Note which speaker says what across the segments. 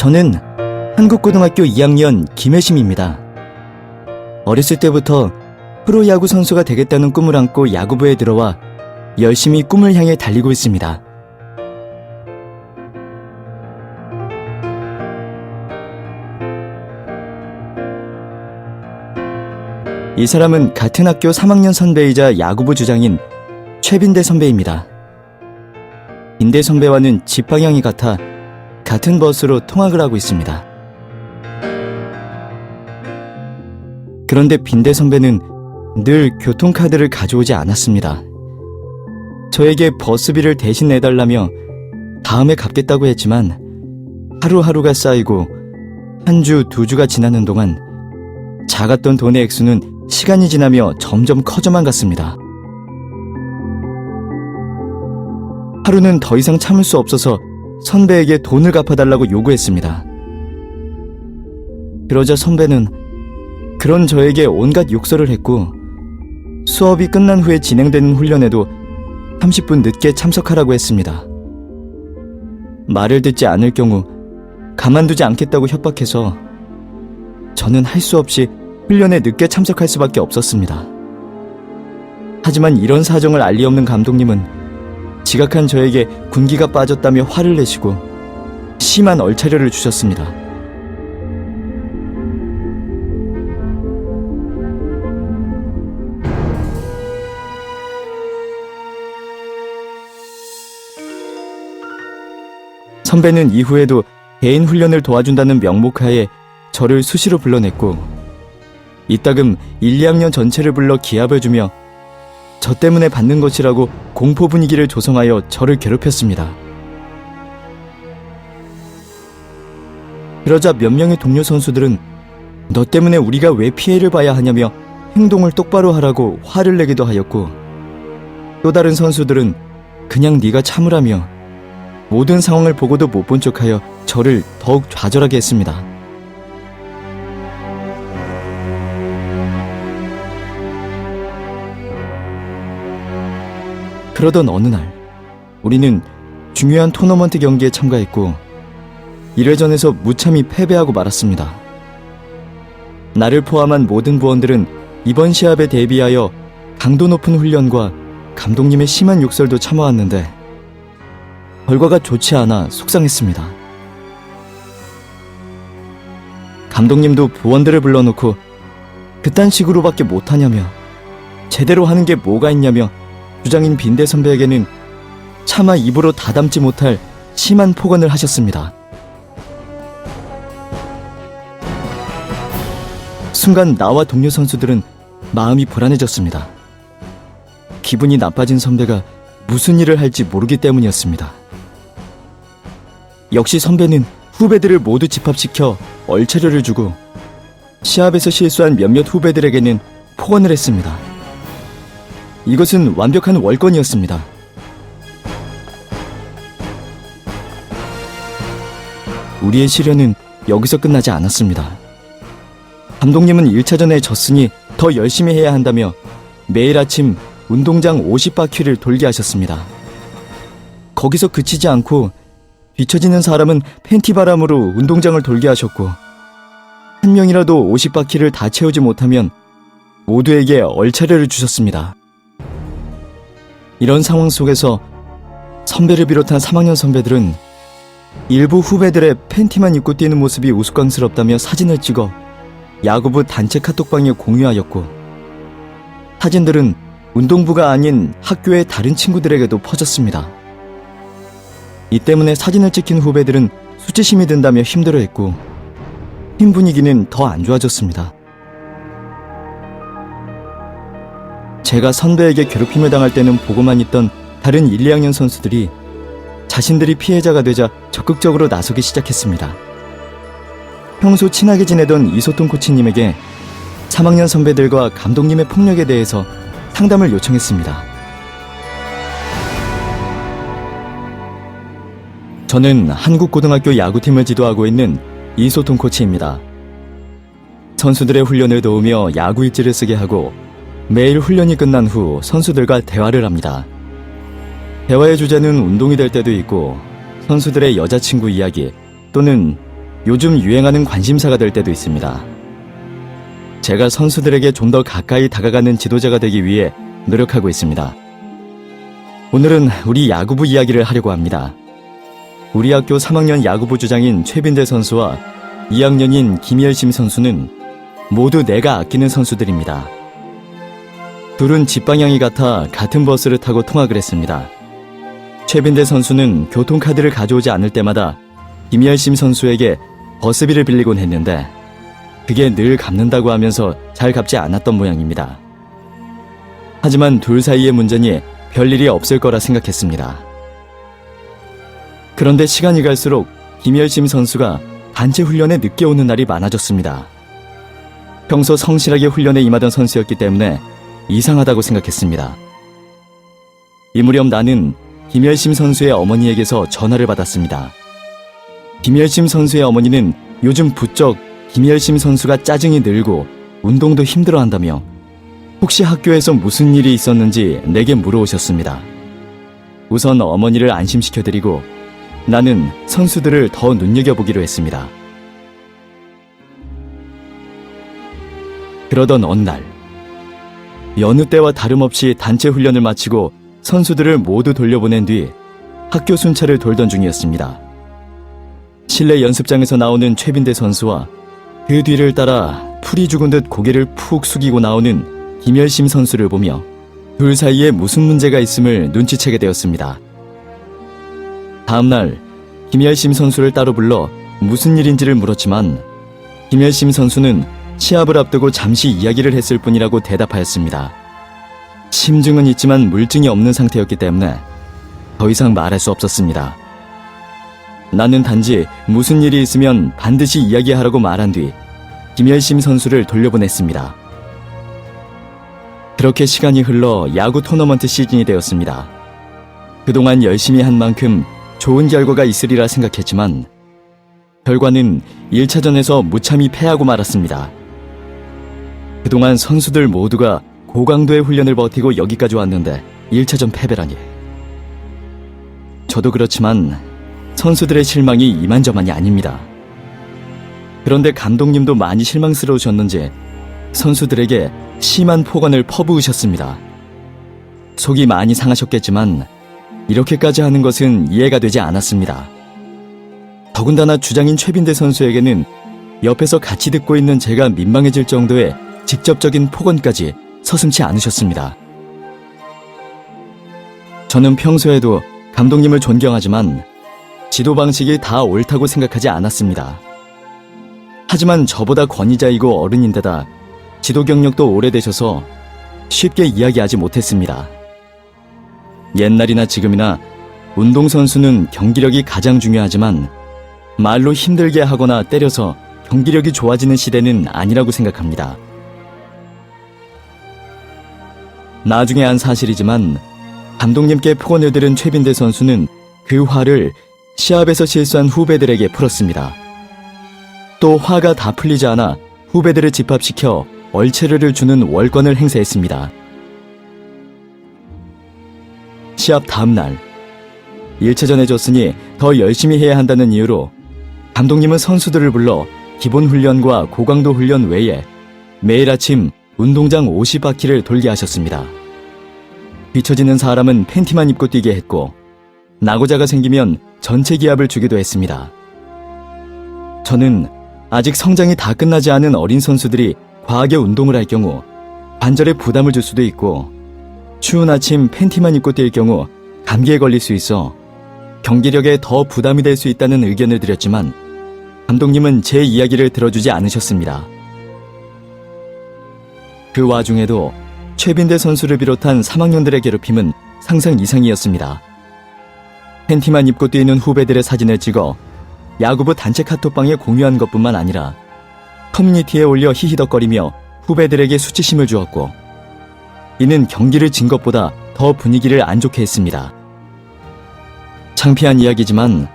Speaker 1: 저는 한국고등학교 2학년 김혜심입니다. 어렸을 때부터 프로야구 선수가 되겠다는 꿈을 안고 야구부에 들어와 열심히 꿈을 향해 달리고 있습니다. 이 사람은 같은 학교 3학년 선배이자 야구부 주장인 최빈대 선배입니다. 빈대 선배와는 집 방향이 같아 같은 버스로 통학을 하고 있습니다. 그런데 빈대 선배는 늘 교통카드를 가져오지 않았습니다. 저에게 버스비를 대신 내달라며 다음에 갚겠다고 했지만 하루하루가 쌓이고 한 주, 두 주가 지나는 동안 작았던 돈의 액수는 시간이 지나며 점점 커져만 갔습니다. 하루는 더 이상 참을 수 없어서 선배에게 돈을 갚아달라고 요구했습니다. 그러자 선배는 그런 저에게 온갖 욕설을 했고 수업이 끝난 후에 진행되는 훈련에도 30분 늦게 참석하라고 했습니다. 말을 듣지 않을 경우 가만두지 않겠다고 협박해서 저는 할 수 없이 훈련에 늦게 참석할 수밖에 없었습니다. 하지만 이런 사정을 알 리 없는 감독님은 지각한 저에게 군기가 빠졌다며 화를 내시고 심한 얼차려를 주셨습니다. 선배는 이후에도 개인 훈련을 도와준다는 명목하에 저를 수시로 불러냈고 이따금 1, 2학년 전체를 불러 기합을 주며 저 때문에 받는 것이라고 공포 분위기를 조성하여 저를 괴롭혔습니다. 그러자 몇 명의 동료 선수들은 너 때문에 우리가 왜 피해를 봐야 하냐며 행동을 똑바로 하라고 화를 내기도 하였고 또 다른 선수들은 그냥 네가 참으라며 모든 상황을 보고도 못 본 척하여 저를 더욱 좌절하게 했습니다. 그러던 어느 날 우리는 중요한 토너먼트 경기에 참가했고 1회전에서 무참히 패배하고 말았습니다. 나를 포함한 모든 부원들은 이번 시합에 대비하여 강도 높은 훈련과 감독님의 심한 욕설도 참아왔는데 결과가 좋지 않아 속상했습니다. 감독님도 부원들을 불러놓고 그딴 식으로밖에 못하냐며 제대로 하는 게 뭐가 있냐며 주장인 빈대 선배에게는 차마 입으로 다담지 못할 심한 폭언을 하셨습니다. 순간 나와 동료 선수들은 마음이 불안해졌습니다. 기분이 나빠진 선배가 무슨 일을 할지 모르기 때문이었습니다. 역시 선배는 후배들을 모두 집합시켜 얼차려를 주고 시합에서 실수한 몇몇 후배들에게는 폭언을 했습니다. 이것은 완벽한 월권이었습니다. 우리의 시련은 여기서 끝나지 않았습니다. 감독님은 1차전에 졌으니 더 열심히 해야 한다며 매일 아침 운동장 50바퀴를 돌게 하셨습니다. 거기서 그치지 않고 뒤처지는 사람은 팬티바람으로 운동장을 돌게 하셨고 한 명이라도 50바퀴를 다 채우지 못하면 모두에게 얼차려를 주셨습니다. 이런 상황 속에서 선배를 비롯한 3학년 선배들은 일부 후배들의 팬티만 입고 뛰는 모습이 우스꽝스럽다며 사진을 찍어 야구부 단체 카톡방에 공유하였고 사진들은 운동부가 아닌 학교의 다른 친구들에게도 퍼졌습니다. 이 때문에 사진을 찍힌 후배들은 수치심이 든다며 힘들어했고 팀 분위기는 더 안 좋아졌습니다. 제가 선배에게 괴롭힘을 당할 때는 보고만 있던 다른 1, 2학년 선수들이 자신들이 피해자가 되자 적극적으로 나서기 시작했습니다. 평소 친하게 지내던 이소통 코치님에게 3학년 선배들과 감독님의 폭력에 대해서 상담을 요청했습니다. 저는 한국고등학교 야구팀을 지도하고 있는 이소통 코치입니다. 선수들의 훈련을 도우며 야구 일지를 쓰게 하고 매일 훈련이 끝난 후 선수들과 대화를 합니다. 대화의 주제는 운동이 될 때도 있고 선수들의 여자친구 이야기 또는 요즘 유행하는 관심사가 될 때도 있습니다. 제가 선수들에게 좀 더 가까이 다가가는 지도자가 되기 위해 노력하고 있습니다. 오늘은 우리 야구부 이야기를 하려고 합니다. 우리 학교 3학년 야구부 주장인 최빈대 선수와 2학년인 김열심 선수는 모두 내가 아끼는 선수들입니다. 둘은 집 방향이 같아 같은 버스를 타고 통학을 했습니다. 최빈대 선수는 교통카드를 가져오지 않을 때마다 김열심 선수에게 버스비를 빌리곤 했는데 그게 늘 갚는다고 하면서 잘 갚지 않았던 모양입니다. 하지만 둘 사이의 문제니 별일이 없을 거라 생각했습니다. 그런데 시간이 갈수록 김열심 선수가 단체 훈련에 늦게 오는 날이 많아졌습니다. 평소 성실하게 훈련에 임하던 선수였기 때문에 이상하다고 생각했습니다. 이 무렵 나는 김열심 선수의 어머니에게서 전화를 받았습니다. 김열심 선수의 어머니는 요즘 부쩍 김열심 선수가 짜증이 늘고 운동도 힘들어한다며 혹시 학교에서 무슨 일이 있었는지 내게 물어오셨습니다. 우선 어머니를 안심시켜드리고 나는 선수들을 더 눈여겨보기로 했습니다. 그러던 어느 날, 여느 때와 다름없이 단체 훈련을 마치고 선수들을 모두 돌려보낸 뒤 학교 순찰을 돌던 중이었습니다. 실내 연습장에서 나오는 최빈대 선수와 그 뒤를 따라 풀이 죽은 듯 고개를 푹 숙이고 나오는 김열심 선수를 보며 둘 사이에 무슨 문제가 있음을 눈치채게 되었습니다. 다음날 김열심 선수를 따로 불러 무슨 일인지를 물었지만 김열심 선수는 시합을 앞두고 잠시 이야기를 했을 뿐이라고 대답하였습니다. 심증은 있지만 물증이 없는 상태였기 때문에 더 이상 말할 수 없었습니다. 나는 단지 무슨 일이 있으면 반드시 이야기하라고 말한 뒤 김열심 선수를 돌려보냈습니다. 그렇게 시간이 흘러 야구 토너먼트 시즌이 되었습니다. 그동안 열심히 한 만큼 좋은 결과가 있으리라 생각했지만 결과는 1차전에서 무참히 패하고 말았습니다. 그동안 선수들 모두가 고강도의 훈련을 버티고 여기까지 왔는데 1차전 패배라니. 저도 그렇지만 선수들의 실망이 이만저만이 아닙니다. 그런데 감독님도 많이 실망스러우셨는지 선수들에게 심한 폭언을 퍼부으셨습니다. 속이 많이 상하셨겠지만 이렇게까지 하는 것은 이해가 되지 않았습니다. 더군다나 주장인 최빈대 선수에게는 옆에서 같이 듣고 있는 제가 민망해질 정도의 직접적인 폭언까지 서슴지 않으셨습니다. 저는 평소에도 감독님을 존경하지만 지도 방식이 다 옳다고 생각하지 않았습니다. 하지만 저보다 권위자이고 어른인데다 지도 경력도 오래되셔서 쉽게 이야기하지 못했습니다. 옛날이나 지금이나 운동선수는 경기력이 가장 중요하지만 말로 힘들게 하거나 때려서 경기력이 좋아지는 시대는 아니라고 생각합니다. 나중에 한 사실이지만 감독님께 폭언을 들은 최빈대 선수는 그 화를 시합에서 실수한 후배들에게 풀었습니다. 또 화가 다 풀리지 않아 후배들을 집합시켜 얼체르를 주는 월권을 행사했습니다. 시합 다음날 1차전에 졌으니 더 열심히 해야 한다는 이유로 감독님은 선수들을 불러 기본 훈련과 고강도 훈련 외에 매일 아침 운동장 50바퀴를 돌게 하셨습니다. 뒤처지는 사람은 팬티만 입고 뛰게 했고 낙오자가 생기면 전체 기합을 주기도 했습니다. 저는 아직 성장이 다 끝나지 않은 어린 선수들이 과하게 운동을 할 경우 관절에 부담을 줄 수도 있고 추운 아침 팬티만 입고 뛸 경우 감기에 걸릴 수 있어 경기력에 더 부담이 될 수 있다는 의견을 드렸지만 감독님은 제 이야기를 들어주지 않으셨습니다. 그 와중에도 최빈대 선수를 비롯한 3학년들의 괴롭힘은 상상 이상이었습니다. 팬티만 입고 뛰는 후배들의 사진을 찍어 야구부 단체 카톡방에 공유한 것뿐만 아니라 커뮤니티에 올려 히히덕거리며 후배들에게 수치심을 주었고 이는 경기를 진 것보다 더 분위기를 안 좋게 했습니다. 창피한 이야기지만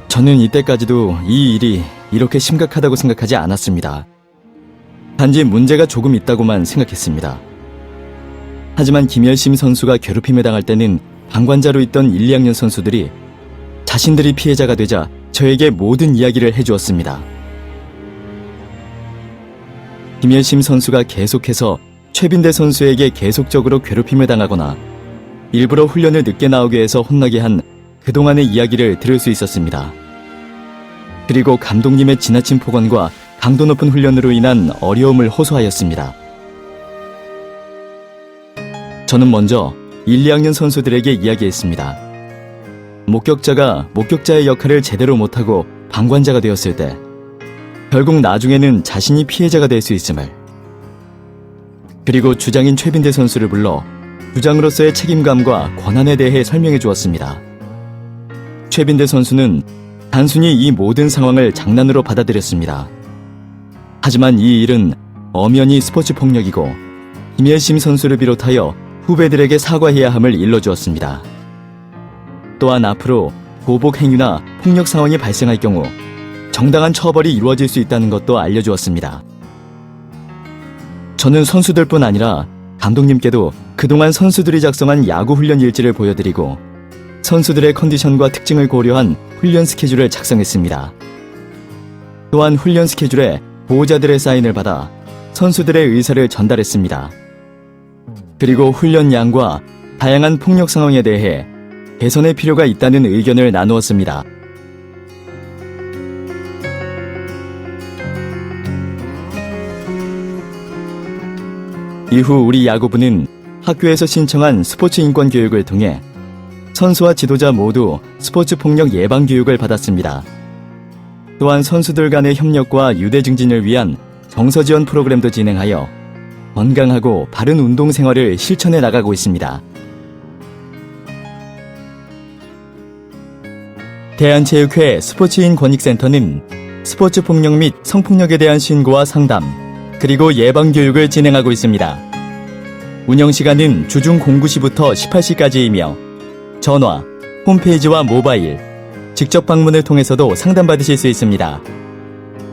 Speaker 1: 저는 이때까지도 이 일이 이렇게 심각하다고 생각하지 않았습니다. 단지 문제가 조금 있다고만 생각했습니다. 하지만 김열심 선수가 괴롭힘에 당할 때는 방관자로 있던 1, 2학년 선수들이 자신들이 피해자가 되자 저에게 모든 이야기를 해주었습니다. 김예심 선수가 계속해서 최빈대 선수에게 계속적으로 괴롭힘을 당하거나 일부러 훈련을 늦게 나오게 해서 혼나게 한 그동안의 이야기를 들을 수 있었습니다. 그리고 감독님의 지나친 폭언과 강도 높은 훈련으로 인한 어려움을 호소하였습니다. 저는 먼저 1, 2학년 선수들에게 이야기했습니다. 목격자가 목격자의 역할을 제대로 못하고 방관자가 되었을 때 결국 나중에는 자신이 피해자가 될 수 있음을, 그리고 주장인 최빈대 선수를 불러 주장으로서의 책임감과 권한에 대해 설명해 주었습니다. 최빈대 선수는 단순히 이 모든 상황을 장난으로 받아들였습니다. 하지만 이 일은 엄연히 스포츠 폭력이고 김예심 선수를 비롯하여 후배들에게 사과해야 함을 일러주었습니다. 또한 앞으로 보복 행위나 폭력 상황이 발생할 경우 정당한 처벌이 이루어질 수 있다는 것도 알려주었습니다. 저는 선수들뿐 아니라 감독님께도 그동안 선수들이 작성한 야구 훈련 일지를 보여드리고 선수들의 컨디션과 특징을 고려한 훈련 스케줄을 작성했습니다. 또한 훈련 스케줄에 보호자들의 사인을 받아 선수들의 의사를 전달했습니다. 그리고 훈련 양과 다양한 폭력 상황에 대해 개선의 필요가 있다는 의견을 나누었습니다. 이후 우리 야구부는 학교에서 신청한 스포츠 인권 교육을 통해 선수와 지도자 모두 스포츠 폭력 예방 교육을 받았습니다. 또한 선수들 간의 협력과 유대 증진을 위한 정서 지원 프로그램도 진행하여 건강하고 바른 운동 생활을 실천해 나가고 있습니다. 대한체육회 스포츠인 권익센터는 스포츠 폭력 및 성폭력에 대한 신고와 상담, 그리고 예방교육을 진행하고 있습니다. 운영시간은 주중 09시부터 18시까지이며 전화, 홈페이지와 모바일, 직접 방문을 통해서도 상담받으실 수 있습니다.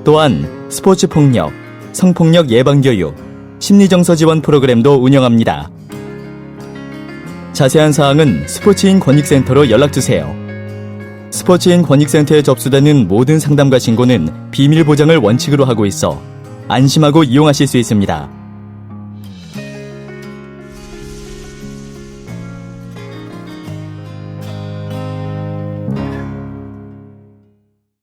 Speaker 1: 또한 스포츠 폭력, 성폭력 예방교육, 심리정서 지원 프로그램도 운영합니다. 자세한 사항은 스포츠인 권익센터로 연락주세요. 스포츠인 권익센터에 접수되는 모든 상담과 신고는 비밀 보장을 원칙으로 하고 있어 안심하고 이용하실 수 있습니다.